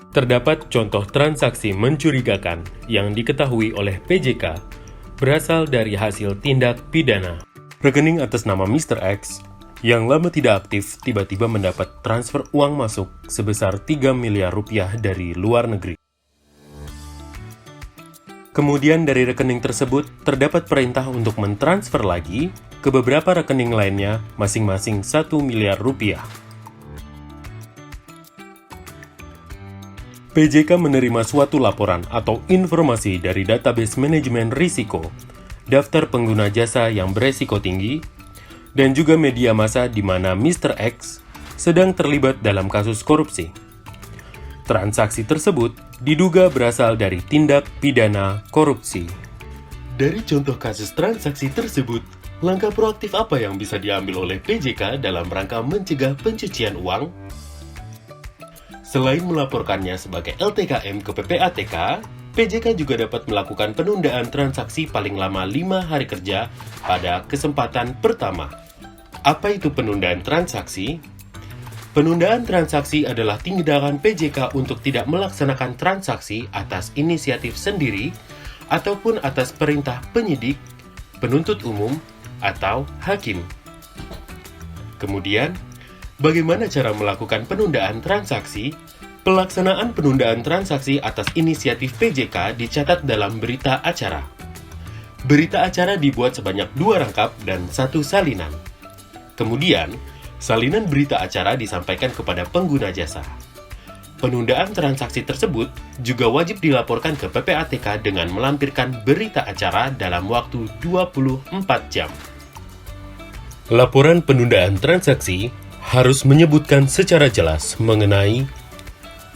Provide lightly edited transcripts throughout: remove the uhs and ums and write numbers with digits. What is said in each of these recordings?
Terdapat contoh transaksi mencurigakan yang diketahui oleh PJK berasal dari hasil tindak pidana. Rekening atas nama Mr. X yang lama tidak aktif tiba-tiba mendapat transfer uang masuk sebesar 3 miliar rupiah dari luar negeri. Kemudian dari rekening tersebut terdapat perintah untuk mentransfer lagi ke beberapa rekening lainnya masing-masing 1 miliar rupiah. PJK menerima suatu laporan atau informasi dari database manajemen risiko, daftar pengguna jasa yang beresiko tinggi, dan juga media massa di mana Mr. X sedang terlibat dalam kasus korupsi. Transaksi tersebut diduga berasal dari tindak pidana korupsi. Dari contoh kasus transaksi tersebut, langkah proaktif apa yang bisa diambil oleh PJK dalam rangka mencegah pencucian uang? Selain melaporkannya sebagai LTKM ke PPATK, PJK juga dapat melakukan penundaan transaksi paling lama 5 hari kerja pada kesempatan pertama. Apa itu penundaan transaksi? Penundaan transaksi adalah tindakan PJK untuk tidak melaksanakan transaksi atas inisiatif sendiri ataupun atas perintah penyidik, penuntut umum, atau hakim. Kemudian, bagaimana cara melakukan penundaan transaksi? Pelaksanaan penundaan transaksi atas inisiatif PJK dicatat dalam berita acara. Berita acara dibuat sebanyak 2 rangkap dan 1 salinan. Kemudian, salinan berita acara disampaikan kepada pengguna jasa. Penundaan transaksi tersebut juga wajib dilaporkan ke PPATK dengan melampirkan berita acara dalam waktu 24 jam. Laporan penundaan transaksi harus menyebutkan secara jelas mengenai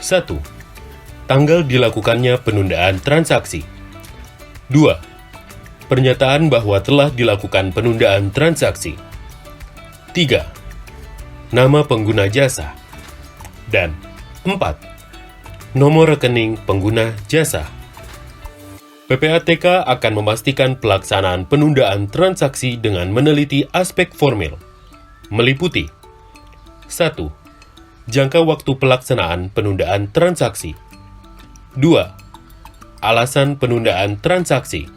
1. Tanggal dilakukannya penundaan transaksi. 2. Pernyataan bahwa telah dilakukan penundaan transaksi. 3. Nama pengguna jasa. Dan 4. Nomor rekening pengguna jasa. PPATK akan memastikan pelaksanaan penundaan transaksi dengan meneliti aspek formil, meliputi 1. Jangka waktu pelaksanaan penundaan transaksi. 2. Alasan penundaan transaksi.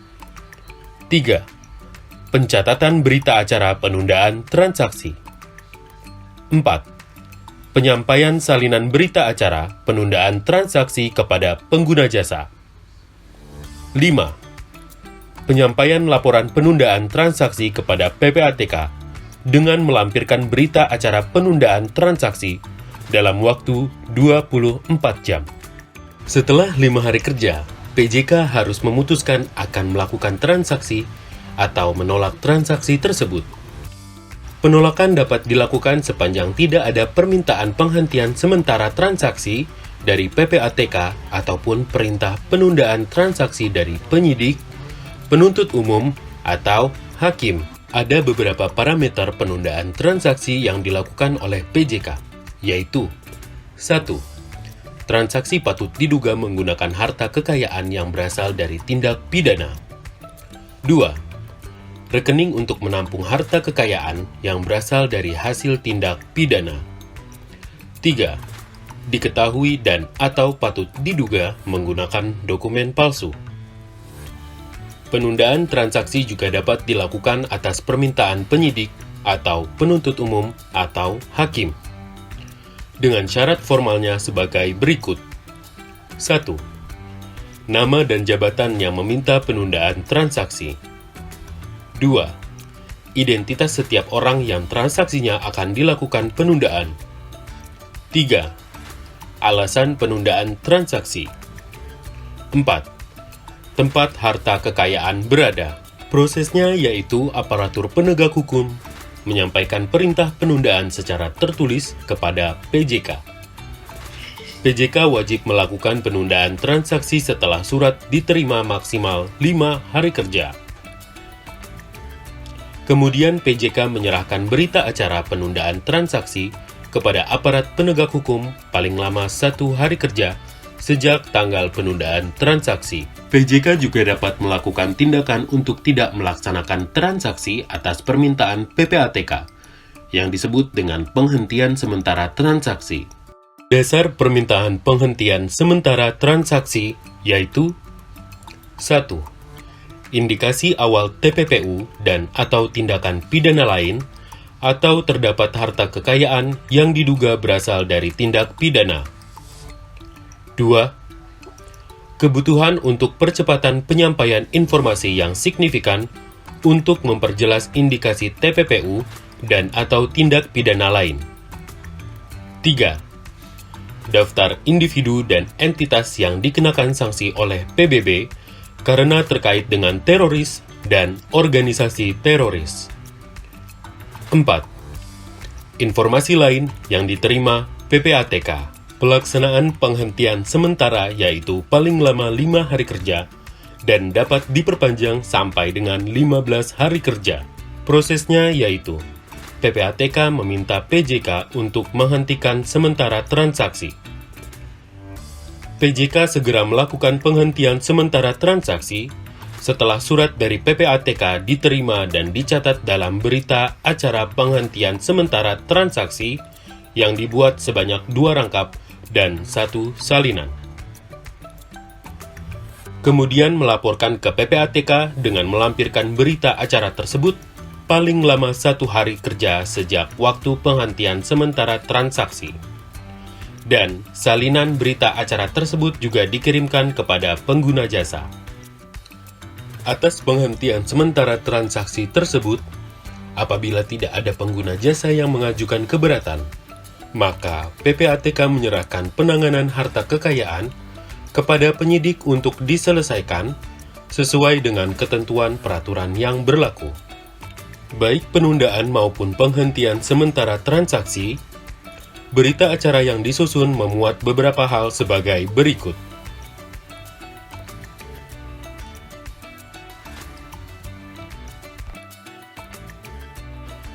3. Pencatatan berita acara penundaan transaksi. 4. Penyampaian salinan berita acara penundaan transaksi kepada pengguna jasa. 5. Penyampaian laporan penundaan transaksi kepada PPATK dengan melampirkan berita acara penundaan transaksi dalam waktu 24 jam. Setelah 5 hari kerja, PJK harus memutuskan akan melakukan transaksi atau menolak transaksi tersebut. Penolakan dapat dilakukan sepanjang tidak ada permintaan penghentian sementara transaksi dari PPATK ataupun perintah penundaan transaksi dari penyidik, penuntut umum, atau hakim. Ada beberapa parameter penundaan transaksi yang dilakukan oleh PJK, yaitu 1. Transaksi patut diduga menggunakan harta kekayaan yang berasal dari tindak pidana. 2. Rekening untuk menampung harta kekayaan yang berasal dari hasil tindak pidana. 3. Diketahui dan atau patut diduga menggunakan dokumen palsu. Penundaan transaksi juga dapat dilakukan atas permintaan penyidik atau penuntut umum atau hakim, dengan syarat formalnya sebagai berikut. 1. Nama dan jabatan yang meminta penundaan transaksi. 2. Identitas setiap orang yang transaksinya akan dilakukan penundaan. 3. Alasan penundaan transaksi. 4. Tempat harta kekayaan berada. Prosesnya yaitu aparatur penegak hukum menyampaikan perintah penundaan secara tertulis kepada PJK. PJK wajib melakukan penundaan transaksi setelah surat diterima maksimal 5 hari kerja. Kemudian PJK menyerahkan berita acara penundaan transaksi kepada aparat penegak hukum paling lama 1 hari kerja sejak tanggal penundaan transaksi. PJK juga dapat melakukan tindakan untuk tidak melaksanakan transaksi atas permintaan PPATK, yang disebut dengan penghentian sementara transaksi. Dasar permintaan penghentian sementara transaksi yaitu 1. Indikasi awal TPPU dan atau tindakan pidana lain atau terdapat harta kekayaan yang diduga berasal dari tindak pidana. 2. Kebutuhan untuk percepatan penyampaian informasi yang signifikan untuk memperjelas indikasi TPPU dan atau tindak pidana lain. 3. Daftar individu dan entitas yang dikenakan sanksi oleh PBB karena terkait dengan teroris dan organisasi teroris. 4. Informasi lain yang diterima PPATK. Pelaksanaan penghentian sementara yaitu paling lama 5 hari kerja dan dapat diperpanjang sampai dengan 15 hari kerja. Prosesnya yaitu PPATK meminta PJK untuk menghentikan sementara transaksi. PJK segera melakukan penghentian sementara transaksi setelah surat dari PPATK diterima dan dicatat dalam berita acara penghentian sementara transaksi yang dibuat sebanyak 2 rangkap dan 1 salinan. Kemudian melaporkan ke PPATK dengan melampirkan berita acara tersebut paling lama 1 hari kerja sejak waktu penghentian sementara transaksi. Dan salinan berita acara tersebut juga dikirimkan kepada pengguna jasa. Atas penghentian sementara transaksi tersebut, apabila tidak ada pengguna jasa yang mengajukan keberatan, maka PPATK menyerahkan penanganan harta kekayaan kepada penyidik untuk diselesaikan sesuai dengan ketentuan peraturan yang berlaku. Baik penundaan maupun penghentian sementara transaksi, berita acara yang disusun memuat beberapa hal sebagai berikut.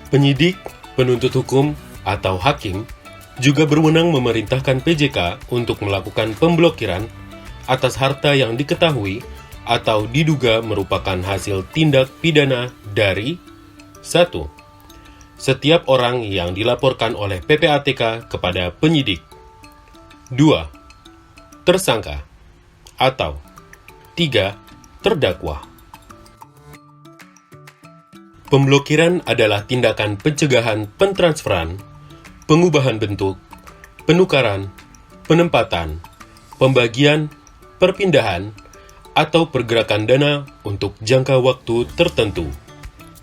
Penyidik, penuntut hukum, atau hakim juga berwenang memerintahkan PJK untuk melakukan pemblokiran atas harta yang diketahui atau diduga merupakan hasil tindak pidana dari 1. Setiap orang yang dilaporkan oleh PPATK kepada penyidik. 2. Tersangka. Atau 3. Terdakwa. Pemblokiran adalah tindakan pencegahan pentransferan, pengubahan bentuk, penukaran, penempatan, pembagian, perpindahan, atau pergerakan dana untuk jangka waktu tertentu.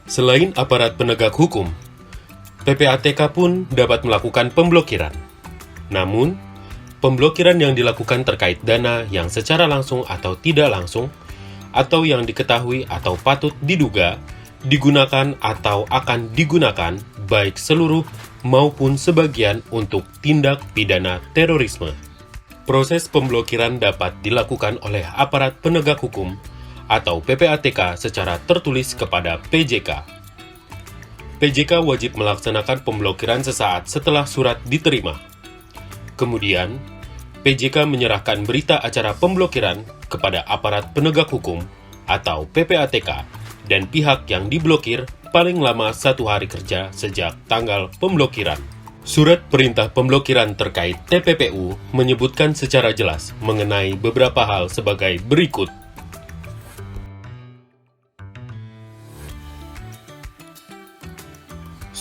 Selain aparat penegak hukum, PPATK pun dapat melakukan pemblokiran. Namun, pemblokiran yang dilakukan terkait dana yang secara langsung atau tidak langsung, atau yang diketahui atau patut diduga, digunakan atau akan digunakan baik seluruh maupun sebagian untuk tindak pidana terorisme. Proses pemblokiran dapat dilakukan oleh aparat penegak hukum atau PPATK secara tertulis kepada PJK. PJK wajib melaksanakan pemblokiran sesaat setelah surat diterima. Kemudian, PJK menyerahkan berita acara pemblokiran kepada aparat penegak hukum atau PPATK dan pihak yang diblokir paling lama 1 hari kerja sejak tanggal pemblokiran. Surat perintah pemblokiran terkait TPPU menyebutkan secara jelas mengenai beberapa hal sebagai berikut.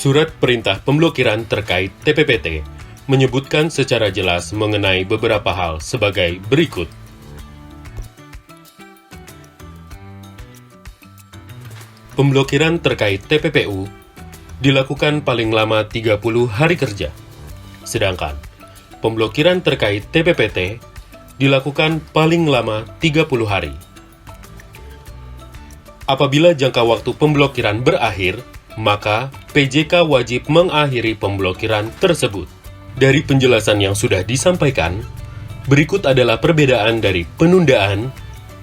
Surat perintah pemblokiran terkait TPPT menyebutkan secara jelas mengenai beberapa hal sebagai berikut. Pemblokiran terkait TPPU dilakukan paling lama 30 hari kerja, sedangkan pemblokiran terkait TPPT dilakukan paling lama 30 hari. Apabila jangka waktu pemblokiran berakhir, maka PJK wajib mengakhiri pemblokiran tersebut. Dari penjelasan yang sudah disampaikan, berikut adalah perbedaan dari penundaan,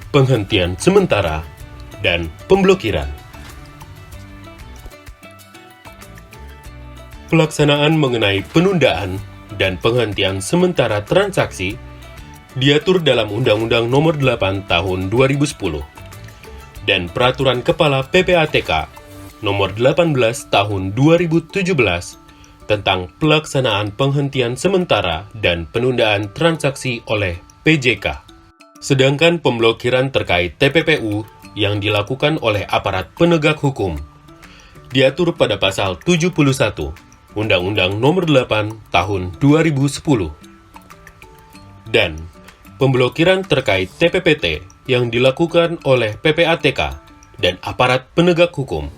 penghentian sementara, dan pemblokiran. Pelaksanaan mengenai penundaan dan penghentian sementara transaksi diatur dalam Undang-Undang Nomor 8 Tahun 2010 dan Peraturan Kepala PPATK Nomor 18 Tahun 2017 tentang pelaksanaan penghentian sementara dan penundaan transaksi oleh PJK. Sedangkan pemblokiran terkait TPPU yang dilakukan oleh aparat penegak hukum diatur pada pasal 71 Undang-Undang Nomor 8 Tahun 2010. Dan pemblokiran terkait TPPT yang dilakukan oleh PPATK dan aparat penegak hukum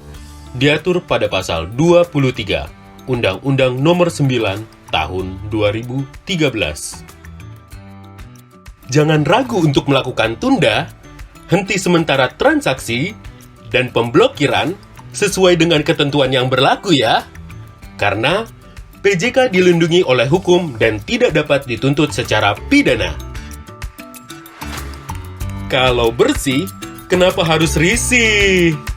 diatur pada pasal 23 Undang-Undang Nomor 9 Tahun 2013. Jangan ragu untuk melakukan tunda, henti sementara transaksi, dan pemblokiran sesuai dengan ketentuan yang berlaku ya. Karena PJK dilindungi oleh hukum dan tidak dapat dituntut secara pidana. Kalau bersih, kenapa harus risih?